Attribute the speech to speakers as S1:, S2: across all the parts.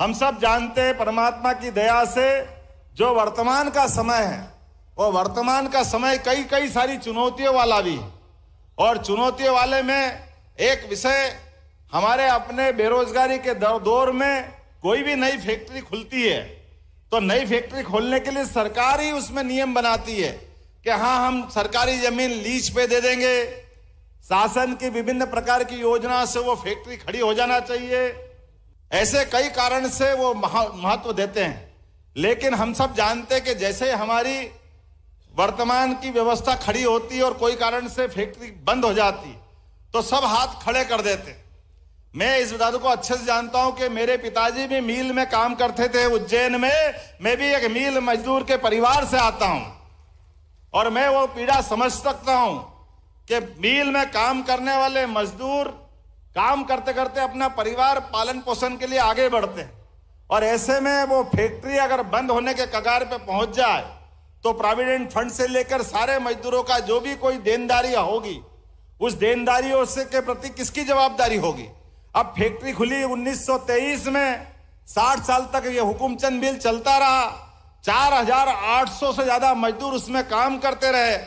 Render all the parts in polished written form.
S1: हम सब जानते हैं परमात्मा की दया से जो वर्तमान का समय है वो वर्तमान का समय कई कई सारी चुनौतियों वाला भी है। और चुनौतियों वाले में एक विषय हमारे अपने बेरोजगारी के दौर में कोई भी नई फैक्ट्री खुलती है तो नई फैक्ट्री खोलने के लिए सरकार ही उसमें नियम बनाती है कि हाँ हम सरकारी जमीन लीज पे दे देंगे। शासन की विभिन्न प्रकार की योजना से वो फैक्ट्री खड़ी हो जाना चाहिए। ऐसे कई कारण से वो महत्व देते हैं। लेकिन हम सब जानते हैं कि जैसे हमारी वर्तमान की व्यवस्था खड़ी होती है और कोई कारण से फैक्ट्री बंद हो जाती तो सब हाथ खड़े कर देते। मैं इस बात को अच्छे से जानता हूं कि मेरे पिताजी भी मिल में काम करते थे उज्जैन में। मैं भी एक मिल मजदूर के परिवार से आता हूं और मैं वो पीड़ा समझ सकता हूं कि मिल में काम करने वाले मजदूर काम करते करते अपना परिवार पालन पोषण के लिए आगे बढ़ते हैं और ऐसे में वो फैक्ट्री अगर बंद होने के कगार पे पहुंच जाए तो प्रोविडेंट फंड से लेकर सारे मजदूरों का जो भी कोई देनदारी होगी उस देनदारियों से के प्रति किसकी जवाबदारी होगी। अब फैक्ट्री खुली 1923 में 60 साल तक ये हुकुमचंद मिल चलता रहा। 4800 से ज्यादा मजदूर उसमें काम करते रहे।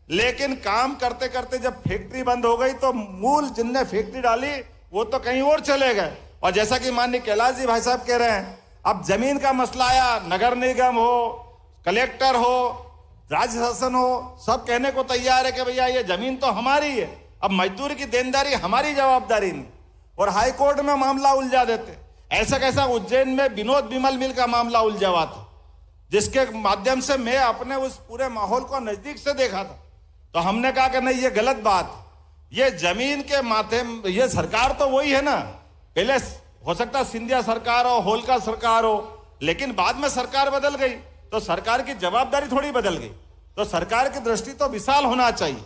S1: लेकिन काम करते करते जब फैक्ट्री बंद हो गई तो मूल जिनने फैक्ट्री डाली वो तो कहीं और चले गए। और जैसा कि माननीय कैलाश जी भाई साहब कह रहे हैं, अब जमीन का मसला आया, नगर निगम हो, कलेक्टर हो, राज्य शासन हो, सब कहने को तैयार है कि भैया ये जमीन तो हमारी है, अब मजदूर की देनदारी हमारी जवाबदारी नहीं। और हाई कोर्ट में मामला उलझा देते। ऐसा कैसा उज्जैन में विनोद विमल मिल का मामला उलझा हुआ था जिसके माध्यम से मैं अपने उस पूरे माहौल को नजदीक से देखा था। तो हमने कहा कि नहीं ये गलत बात, ये जमीन के माथे ये सरकार तो वही है ना, पहले हो सकता सिंधिया सरकार हो, होलकर सरकार हो, लेकिन बाद में सरकार बदल गई तो सरकार की जवाबदारी थोड़ी बदल गई। तो सरकार की दृष्टि तो विशाल होना चाहिए।